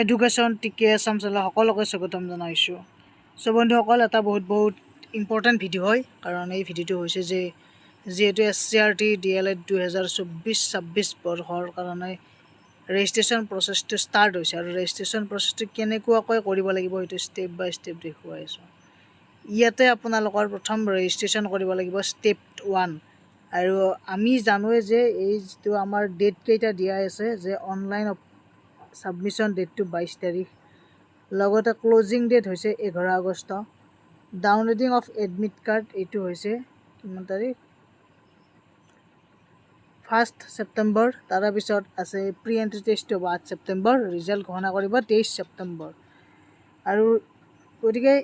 Education টিকে Assam channel সকলোকে স্বাগতম জনাইছোঁ। চ' বন্ধুসকল, এটা বহুত ইম্পৰ্টেণ্ট ভিডিঅ' হয়, কাৰণ এই ভিডিঅ'টো হৈছে যে যিহেতু SCERT DLED 2024-26 বৰ্ষৰ কাৰণে ৰেজিষ্ট্ৰেশ্যন প্ৰচেছটো ষ্টাৰ্ট হৈছে আৰু ৰেজিষ্ট্ৰেশ্যন প্ৰচেছটো কেনেকুৱাকৈ কৰিব লাগিব সেইটো ষ্টেপ বাই ষ্টেপ দেখুৱাইছোঁ। ইয়াতে আপোনালোকৰ প্ৰথম ৰেজিষ্ট্ৰেশ্যন কৰিব লাগিব ষ্টেপ 1। আৰু আমি জানোৱে যে এই যিটো আমাৰ ডেট কেইটা দিয়া আছে যে অনলাইন ছাবমিশ্যন ডেটটো 22 তাৰিখ, লগতে ক্লজিং ডেট হৈছে 11 August, downloading of admit card এইটো হৈছে কিমান তাৰিখ 1 ছেপ্টেম্বৰ, তাৰে পিছত আছে প্ৰি এণ্ট্ৰি টেষ্টটো 8 ছেপ্টেম্বৰ, ৰিজাল্ট ঘোষণা কৰিব 23 ছেপ্টেম্বৰ। আৰু গতিকে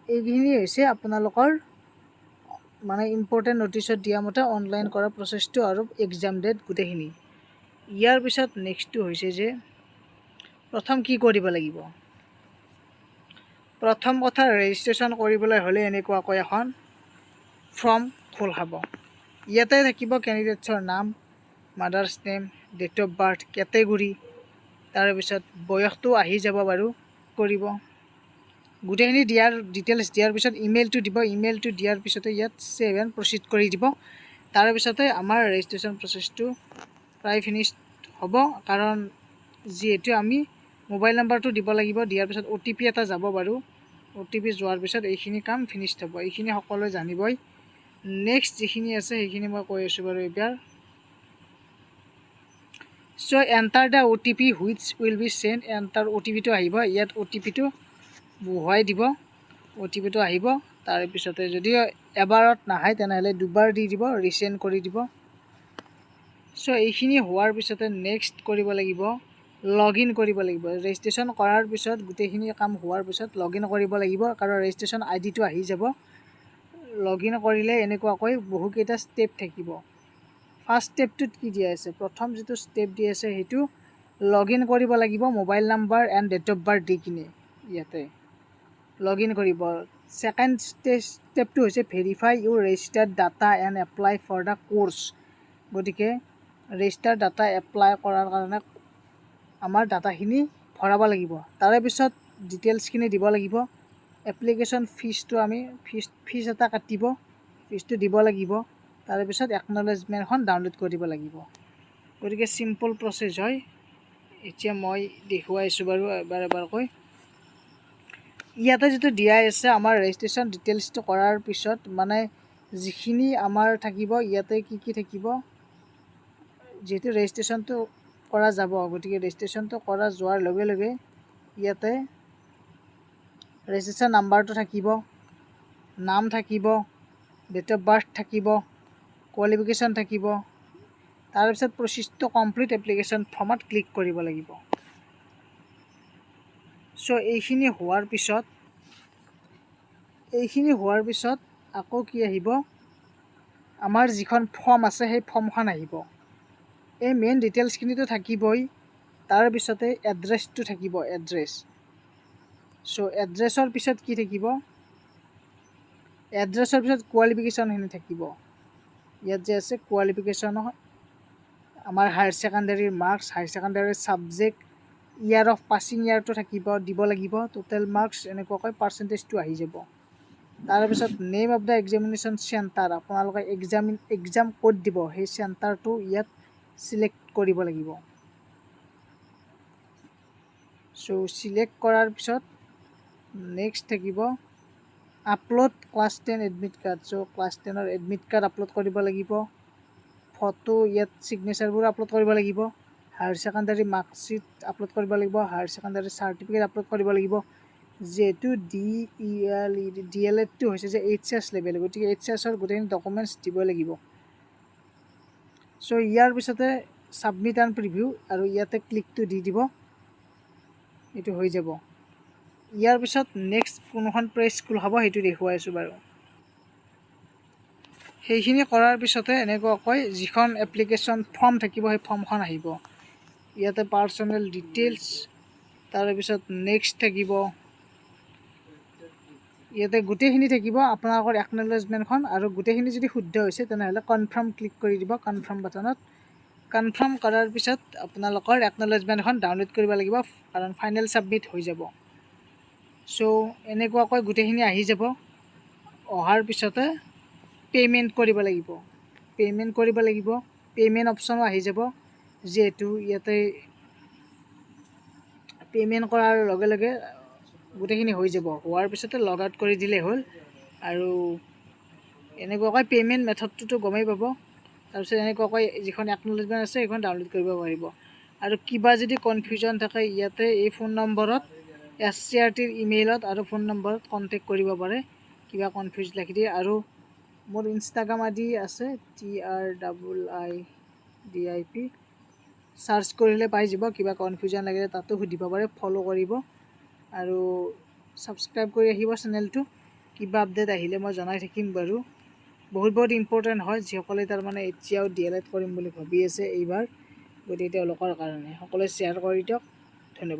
এইখিনি হৈছে আপোনালোকৰ মানে ইম্পৰ্টেণ্ট নটিছত দিয়া মতে অনলাইন কৰা প্ৰচেছটো আৰু এক্সাম ডেট গোটেইখিনি। ইয়াৰ পিছত নেক্সটটো হৈছে যে প্ৰথম কি কৰিব লাগিব। প্ৰথম কথা, ৰেজিষ্ট্ৰেশ্যন কৰিবলৈ হ'লে এনেকুৱাকৈ এখন ফৰ্ম খোল খাব। ইয়াতে থাকিব কেণ্ডিডেটছৰ নাম, mother's name, date of birth, category, তাৰপিছত বয়সটো আহি যাব বাৰু কৰিব। গোটেইখিনি দিয়াৰ ডিটেইলছ দিয়াৰ পিছত ইমেইলটো দিব। ইমেইলটো দিয়াৰ পিছতে ইয়াত ছেভ এণ্ড প্ৰচিড কৰি দিব। তাৰপিছতে আমাৰ ৰেজিষ্ট্ৰেশ্যন প্ৰচেছটো প্ৰায় ফিনিছ হ'ব, কাৰণ যিহেতু আমি মোবাইল নাম্বাৰটো দিব লাগিব। দিয়াৰ পিছত OTP এটা যাব বাৰু। OTP যোৱাৰ পিছত এইখিনি কাম ফিনিছ হ'ব। এইখিনি সকলোৱে জানিবই। নেক্সট যিখিনি আছে সেইখিনি মই কৈ আছোঁ বাৰু এইবাৰ। So' enter the OTP which will be sent. Enter OTPটো আহিব। ইয়াত OTPটো বহুৱাই দিব। OTPটো আহিব। তাৰপিছতে যদি এবাৰত নাহে তেনেহ'লে দুবাৰ দি দিব, ৰিচেণ্ড কৰি দিব। চ' এইখিনি হোৱাৰ পিছতে নেক্সট কৰিব লাগিব লগ ইন কৰিব লাগিব। ৰেজিষ্ট্ৰেশ্যন কৰাৰ পিছত গোটেইখিনি কাম হোৱাৰ পিছত লগ ইন কৰিব লাগিব, কাৰণ ৰেজিষ্ট্ৰেশ্যন IDটো আহি যাব। লগ ইন কৰিলে এনেকুৱাকৈ বহুকেইটা ষ্টেপ থাকিব। ফাৰ্ষ্ট ষ্টেপটোত কি দিয়া আছে, প্ৰথম যিটো ষ্টেপ দি আছে সেইটো লগ ইন কৰিব লাগিব mobile number and date of birth দি কিনে ইয়াতে লগ ইন কৰিব। ছেকেণ্ড ষ্টেপটো হৈছে verify your registered data and apply for the course. গতিকে ৰেজিষ্টাৰ ডাটা এপ্লাই কৰাৰ কাৰণে আমাৰ ডাটাখিনি ভৰাব লাগিব। তাৰে পিছত ডিটেইলছখিনি দিব লাগিব। এপ্লিকেশ্যন ফিজটো আমি ফিজ এটা কাটিব, ফিজটো দিব লাগিব। তাৰে পিছত একনলেজমেণ্টখন ডাউনলোড কৰিব লাগিব। গতিকে চিম্পল প্ৰচেছ হয়। এতিয়া মই দেখুৱাইছোঁ বাৰু এবাৰকৈ। ইয়াতে যিটো দিয়া আছে আমাৰ ৰেজিষ্ট্ৰেশ্যন ডিটেইলছটো কৰাৰ পিছত মানে যিখিনি আমাৰ থাকিব, ইয়াতে কি থাকিব, যিহেতু ৰেজিষ্ট্ৰেশ্যনটো কৰা যাব, গতিকে ৰেজিষ্ট্ৰেশ্যনটো কৰা যোৱাৰ লগে লগে ইয়াতে ৰেজিষ্ট্ৰেশ্যন নাম্বাৰটো থাকিব, নাম থাকিব, ডেট অফ বাৰ্থ থাকিব, কোৱালিফিকেশ্যন থাকিব। তাৰপিছত প্ৰচেছটো কমপ্লিট এপ্লিকেশ্যন ফৰ্মত ক্লিক কৰিব লাগিব। চ' এইখিনি হোৱাৰ পিছত আকৌ কি আহিব, আমাৰ যিখন ফৰ্ম আছে সেই ফৰ্মখন আহিব। এই মেইন ডিটেইলছখিনিতো থাকিবই। তাৰপিছতে এড্ৰেছটো থাকিব, এড্ৰেছ। চ' এড্ৰেছৰ পিছত কি থাকিব, এড্ৰেছৰ পিছত কোৱালিফিকেশ্যনখিনি থাকিব। ইয়াত যে আছে কোৱালিফিকেশ্যন, আমাৰ হায়াৰ ছেকেণ্ডেৰীৰ মাৰ্কছ, হায়াৰ ছেকেণ্ডেৰীৰ ছাবজেক্ট, ইয়াৰ অফ পাছিং ইয়াৰটো থাকিব, দিব লাগিব। টোটেল মাৰ্কছ এনেকুৱাকৈ পাৰ্চেণ্টেজটো আহি যাব। তাৰপিছত name of the examination centre, আপোনালোকে এক্সাম ক'ত দিব সেই চেণ্টাৰটো ইয়াত চিলেক্ট কৰিব লাগিব। চ' চিলেক্ট কৰাৰ পিছত নেক্সট থাকিব আপলোড ক্লাছ 10 এডমিট কাৰ্ড। চ' ক্লাছ 10ৰ এডমিট কাৰ্ড আপলোড কৰিব লাগিব। ফটো ইয়াত ছিগনেচাৰবোৰ আপলোড কৰিব লাগিব। হায়াৰ ছেকেণ্ডাৰী মাৰ্কশ্বিট আপলোড কৰিব লাগিব। হায়াৰ ছেকেণ্ডাৰী চাৰ্টিফিকেট আপলোড কৰিব লাগিব। যিহেতু DLEDটো হৈছে যে HS লেভেল, গতিকে HSৰ গোটেইখিনি ডকুমেণ্টছ দিব লাগিব। চ' ইয়াৰ পিছতে ছাবমিট এণ্ড প্ৰিভিউ, আৰু ইয়াতে ক্লিকটো দি দিব, এইটো হৈ যাব। ইয়াৰ পিছত নেক্সট কোনোখন পেজ খোল খাব সেইটো দেখুৱাইছোঁ বাৰু। সেইখিনি কৰাৰ পিছতে এনেকুৱাকৈ যিখন এপ্লিকেশ্যন ফৰ্ম থাকিব সেই ফৰ্মখন আহিব। ইয়াতে পাৰ্চনেল ডিটেইলছ, তাৰপিছত নেক্সট থাকিব, ইয়াতে গোটেইখিনি থাকিব আপোনালোকৰ একনলেজমেণ্টখন। আৰু গোটেইখিনি যদি শুদ্ধ হৈছে তেনেহ'লে কনফাৰ্ম ক্লিক কৰি দিব, কনফাৰ্ম বাটনত। কনফাৰ্ম কৰাৰ পিছত আপোনালোকৰ একনলেজমেণ্ট এখন ডাউনলোড কৰিব লাগিব, কাৰণ ফাইনেল ছাবমিট হৈ যাব। চ' এনেকুৱাকৈ গোটেইখিনি আহি যাব। অহাৰ পিছতে পে'মেণ্ট কৰিব লাগিব। পে'মেণ্ট অপশ্যনো আহি যাব, যিহেতু ইয়াতে পে'মেণ্ট কৰাৰ লগে লগে গোটেইখিনি হৈ যাব। হোৱাৰ পিছতে লগ আউট কৰি দিলেই হ'ল। আৰু এনেকুৱাকৈ পে'মেণ্ট মেথডটোতো গমেই পাব। তাৰপিছত এনেকুৱাকৈ যিখন একনলেজমেণ্ট আছে সেইখন ডাউনলোড কৰিব পাৰিব। আৰু কিবা যদি কনফিউজন থাকে ইয়াতে এই ফোন নম্বৰত SCERTৰ ইমেইলত আৰু ফোন নম্বৰত কণ্টেক্ট কৰিব পাৰে, কিবা কনফিউজ লাগি দিয়ে। আৰু মোৰ ইনষ্টাগ্ৰাম আইডি আছে TRIIDIP, চাৰ্চ কৰিলে পাই যাব। কিবা কনফিউজন লাগিলে তাতো সুধিব পাৰে, ফ'ল' কৰিব আৰু ছাবস্ক্ৰাইব কৰি ৰাখিব চেনেলটো। কিবা আপডেট আহিলে মই জনাই থাকিম বাৰু। বহুত ইম্পৰ্টেণ্ট হয়, যিসকলে তাৰমানে এতিয়াও DLED কৰিম বুলি ভাবি আছে এইবাৰ, গতিকে তেওঁলোকৰ কাৰণে সকলোৱে শ্বেয়াৰ কৰি দিয়ক। ধন্যবাদ।